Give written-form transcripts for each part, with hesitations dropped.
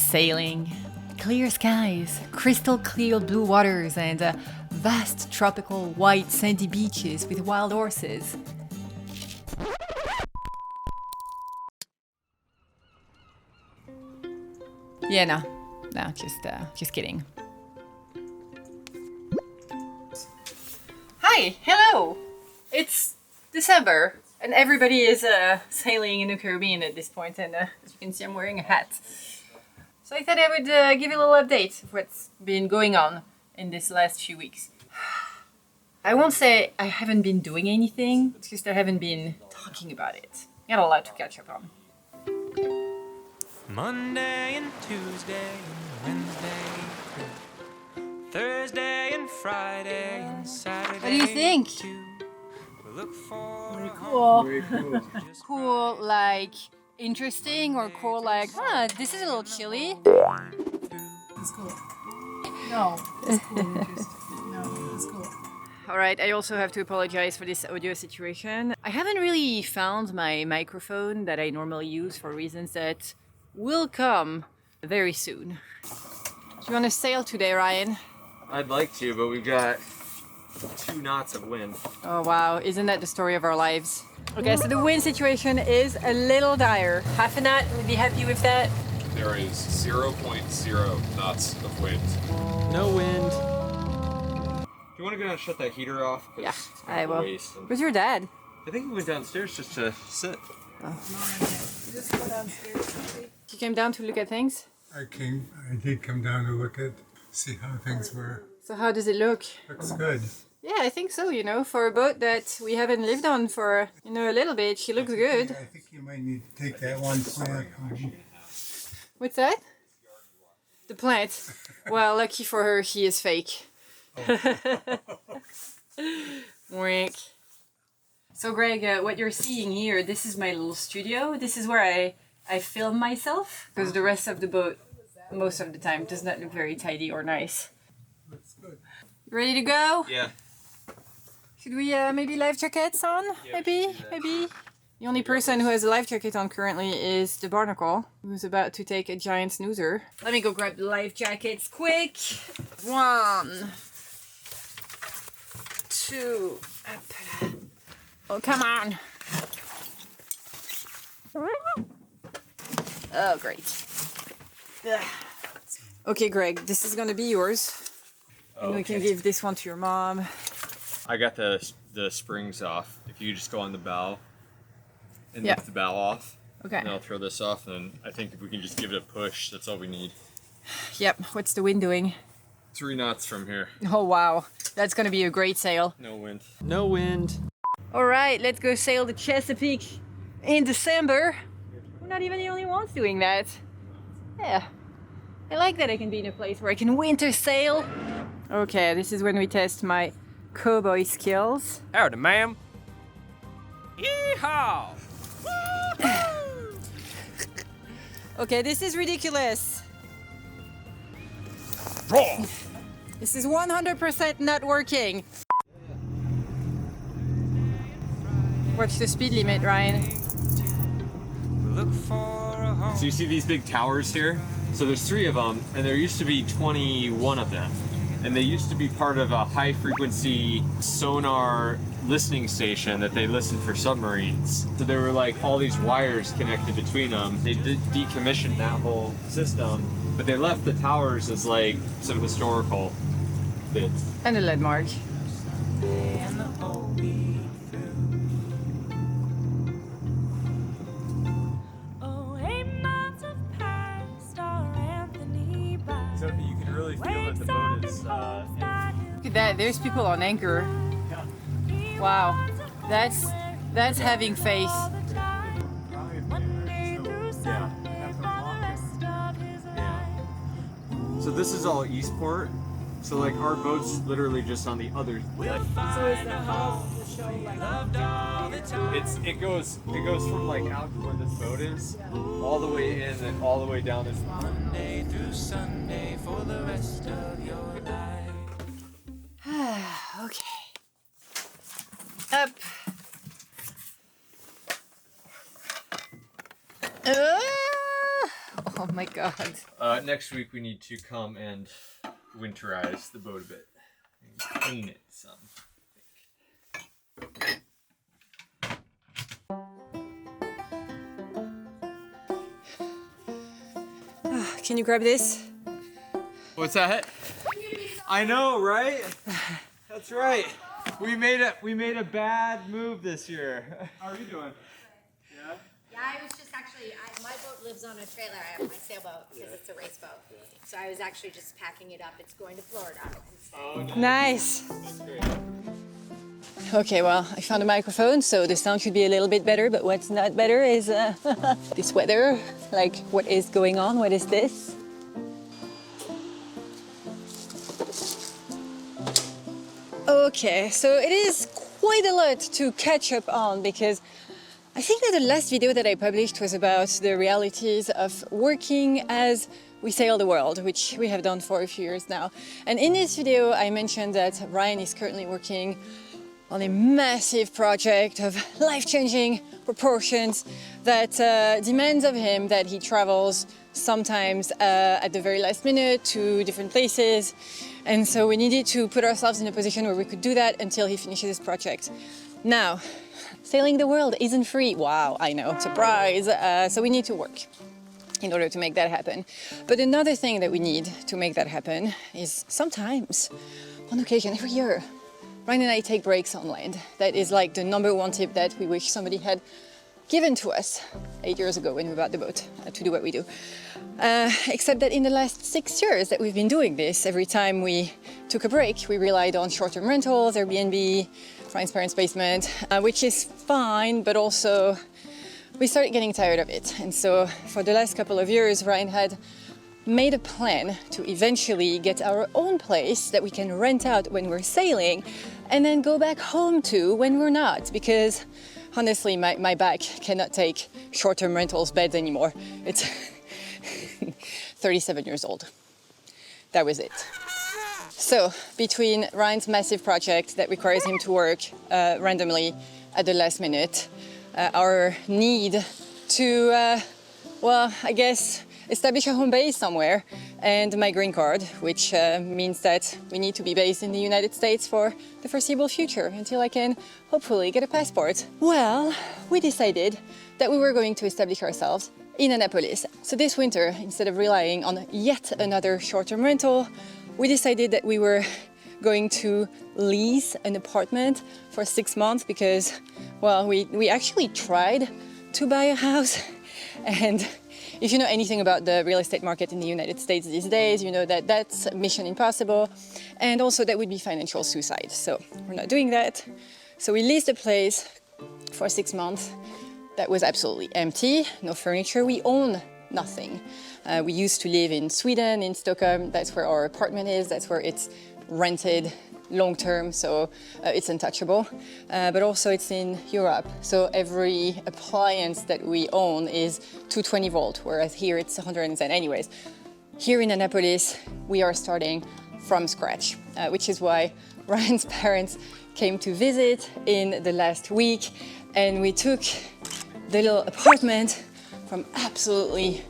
sailing. Clear skies, crystal clear blue waters, and vast tropical white sandy beaches with wild horses. Yeah, no, just kidding. Hi, hello! It's December, and everybody is sailing in the Caribbean at this point, and as you can see, I'm wearing a hat. So I thought I would give you a little update of what's been going on in this last few weeks. I won't say I haven't been doing anything, it's just I haven't been talking about it. Got a lot to catch up on. Monday and Tuesday and Wednesday, Thursday and Friday and Saturday. What do you think? Look for Very cool. Very cool. Cool, like interesting, or cool, like, this is a little chilly. It's cool. No, it's cool. Interesting. No, it's cool. Alright, I also have to apologize for this audio situation. I haven't really found my microphone that I normally use for reasons that will come very soon. Do you want to sail today, Ryan? I'd like to, but we've got 2 knots of wind. Oh wow, isn't that the story of our lives? Okay, so the wind situation is a little dire. Half a knot, would be happy with that? There is 0.0 knots of wind. no wind. Do you want to go down and shut that heater off? 'Cause Yeah, it's kind I of a will. waste. Where's your dad? I think he went downstairs just to sit. Just go downstairs. Sophie. You came down to look at things? I did come down to look at, see how things were. So how does it look? Looks good. Yeah, I think so, for a boat that we haven't lived on for, a little bit, she looks good. I think you might need to take that one plant. What's that? The plant. Well, lucky for her, he is fake. Wink. So Greg, what you're seeing here, this is my little studio. This is where I film myself, because the rest of the boat, most of the time, does not look very tidy or nice. Looks good. You ready to go? Yeah. Should we maybe life jackets on? Maybe. The only person who has a life jacket on currently is the barnacle, who's about to take a giant snoozer. Let me go grab the life jackets quick. 1, 2. Oh, come on. Oh, great. Ugh. Okay, Greg, this is gonna be yours. And we can give this one to your mom. I got the springs off. If you just go on the bow and Yeah. lift the bow off, Okay. and I'll throw this off, and I think if we can just give it a push, that's all we need. Yep, what's the wind doing? 3 knots from here. Oh, wow. That's gonna be a great sail. No wind. No wind. Alright, let's go sail the Chesapeake in December. We're not even the only ones doing that. Yeah. I like that I can be in a place where I can winter sail. Okay, this is when we test my cowboy skills. Howdy, ma'am. Yeehaw! Okay, this is ridiculous. This is 100% not working. Watch the speed limit, Ryan. Look for a home. So you see these big towers here? So there's 3 of them, and there used to be 21 of them. And they used to be part of a high frequency sonar listening station that they listened for submarines. So there were like all these wires connected between them. They did decommission that whole system, but they left the towers as like some historical bits. And a lead mark. So you can really feel that the boat is Look at that, there's people on anchor. Wow, that's having faith. So this is all Eastport. So like our boat's literally just on the other. So is the hall of the show like It goes from like out to where this boat is, all the way in and all the way down this. Monday through Sunday for the rest of your life. Okay. Up. Oh Oh my god. Next week we need to come and winterize the boat a bit. And clean it some. Can you grab this? What's that? I know, right? That's right. We made a bad move this year. How are you doing? Yeah, I was just actually, my boat lives on a trailer. I have my sailboat because it's a race boat. So I was actually just packing it up. It's going to Florida. Nice. Okay, well, I found a microphone, so the sound should be a little bit better, but what's not better is this weather. Like, what is going on? What is this? Okay, so it is quite a lot to catch up on because I think that the last video that I published was about the realities of working as we sail the world, which we have done for a few years now. And in this video, I mentioned that Ryan is currently working on a massive project of life-changing proportions that demands of him that he travels sometimes at the very last minute to different places. And so we needed to put ourselves in a position where we could do that until he finishes his project. Now, sailing the world isn't free. Wow, I know, surprise. So we need to work in order to make that happen. But another thing that we need to make that happen is sometimes, on occasion, every year, Ryan and I take breaks on land. That is like the #1 tip that we wish somebody had given to us 8 years ago when we bought the boat to do what we do. Except that in the last 6 years that we've been doing this, every time we took a break, we relied on short-term rentals, Airbnb, Ryan's parents' basement, which is fine, but also we started getting tired of it. And so for the last couple of years, Ryan had made a plan to eventually get our own place that we can rent out when we're sailing and then go back home to when we're not, because honestly, my back cannot take short-term rentals beds anymore. It's 37 years old. That was it. So between Ryan's massive project that requires him to work randomly at the last minute, our need to, well, I guess, establish a home base somewhere, and my green card, which means that we need to be based in the United States for the foreseeable future until I can hopefully get a passport. Well, we decided that we were going to establish ourselves in Annapolis. So this winter, instead of relying on yet another short-term rental, we decided that we were going to lease an apartment for 6 months because, well, we actually tried to buy a house, and if you know anything about the real estate market in the United States these days, you know that that's mission impossible, and also that would be financial suicide. So we're not doing that. So we leased a place for 6 months that was absolutely empty, no furniture. We own nothing. We used to live in Sweden, in Stockholm. That's where our apartment is. That's where it's rented long term, so it's untouchable. But also it's in Europe, so every appliance that we own is 220 volt, whereas here it's 110. Anyways, here in Annapolis, we are starting from scratch, which is why Ryan's parents came to visit in the last week, and we took the little apartment from absolutely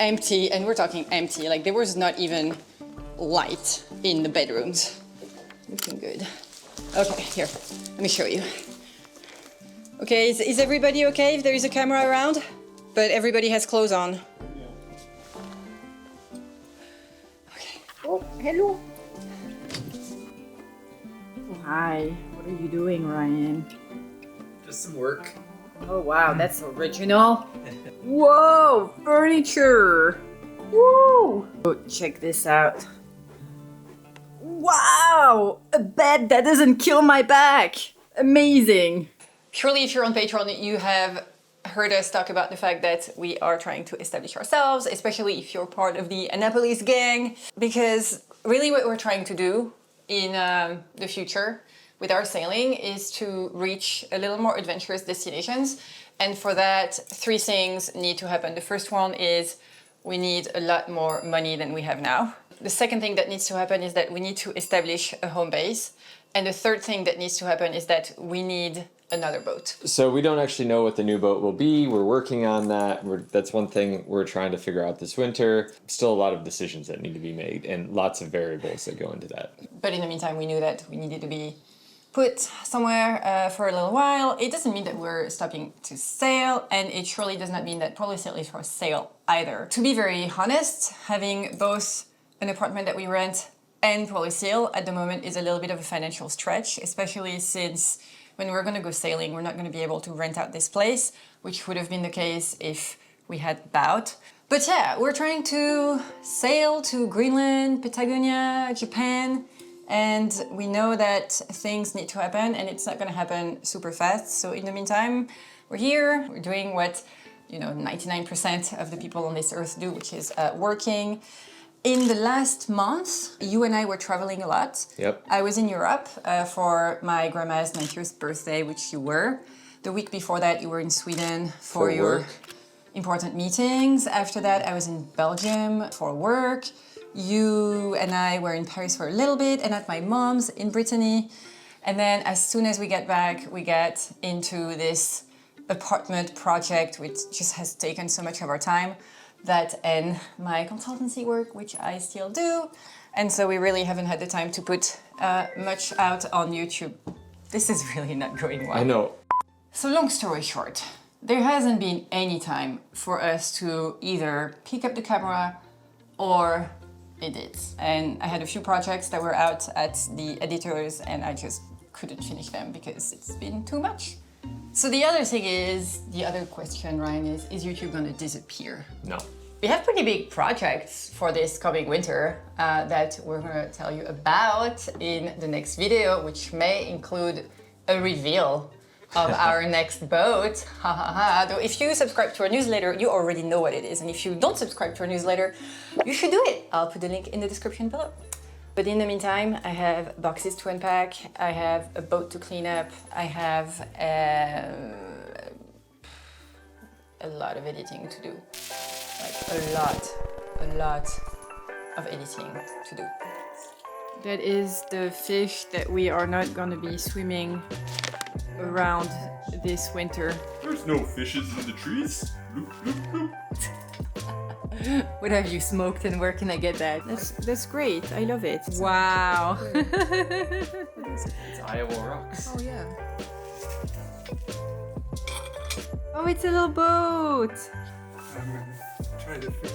empty, and we're talking empty, like there was not even light in the bedrooms. Looking good. Okay, here, let me show you. Okay, is everybody okay if there is a camera around? But everybody has clothes on. Okay. Oh, hello. Oh, hi. What are you doing, Ryan? Just some work. Oh, wow, that's original. Whoa, furniture. Woo! Oh, check this out. Wow, a bed that doesn't kill my back. Amazing. Surely if you're on Patreon, you have heard us talk about the fact that we are trying to establish ourselves, especially if you're part of the Annapolis gang, because really what we're trying to do in the future with our sailing is to reach a little more adventurous destinations. And for that, 3 things need to happen. The first one is we need a lot more money than we have now. The second thing that needs to happen is that we need to establish a home base. And the third thing that needs to happen is that we need another boat. So we don't actually know what the new boat will be. We're working on that. That's one thing we're trying to figure out this winter. Still a lot of decisions that need to be made and lots of variables that go into that. But in the meantime, we knew that we needed to be put somewhere for a little while. It doesn't mean that we're stopping to sail, and it surely does not mean that Polysail is for sale either. To be very honest, having both an apartment that we rent and Polysail at the moment is a little bit of a financial stretch, especially since when we're going to go sailing, we're not going to be able to rent out this place, which would have been the case if we had Bout. But yeah, we're trying to sail to Greenland, Patagonia, Japan, and we know that things need to happen and it's not going to happen super fast. So in the meantime, we're here, we're doing what 99% of the people on this earth do, which is working. In the last month, you and I were traveling a lot. Yep. I was in Europe for my grandma's 90th birthday, which you were. The week before that, you were in Sweden for your work. important meetings. After that, I was in Belgium for work. You and I were in Paris for a little bit and at my mom's in Brittany. And then as soon as we get back, we get into this apartment project, which just has taken so much of our time. That and my consultancy work, which I still do. And so we really haven't had the time to put much out on YouTube. This is really not going well. I know. So long story short, there hasn't been any time for us to either pick up the camera or edit. And I had a few projects that were out at the editors and I just couldn't finish them because it's been too much. So the other thing is, the other question, Ryan, is YouTube gonna disappear? No. We have pretty big projects for this coming winter that we're gonna tell you about in the next video, which may include a reveal of our next boat. Ha ha ha. Though if you subscribe to our newsletter, you already know what it is. And if you don't subscribe to our newsletter, you should do it. I'll put the link in the description below. But in the meantime, I have boxes to unpack, I have a boat to clean up, I have a lot of editing to do. Like a lot of editing to do. That is the fish that we are not gonna be swimming around this winter. There's no fishes in the trees. What have you smoked and where can I get that? That's great. I love it. Wow. It's Iowa Rocks. Oh yeah. Oh, it's a little boat. I'm gonna try to fix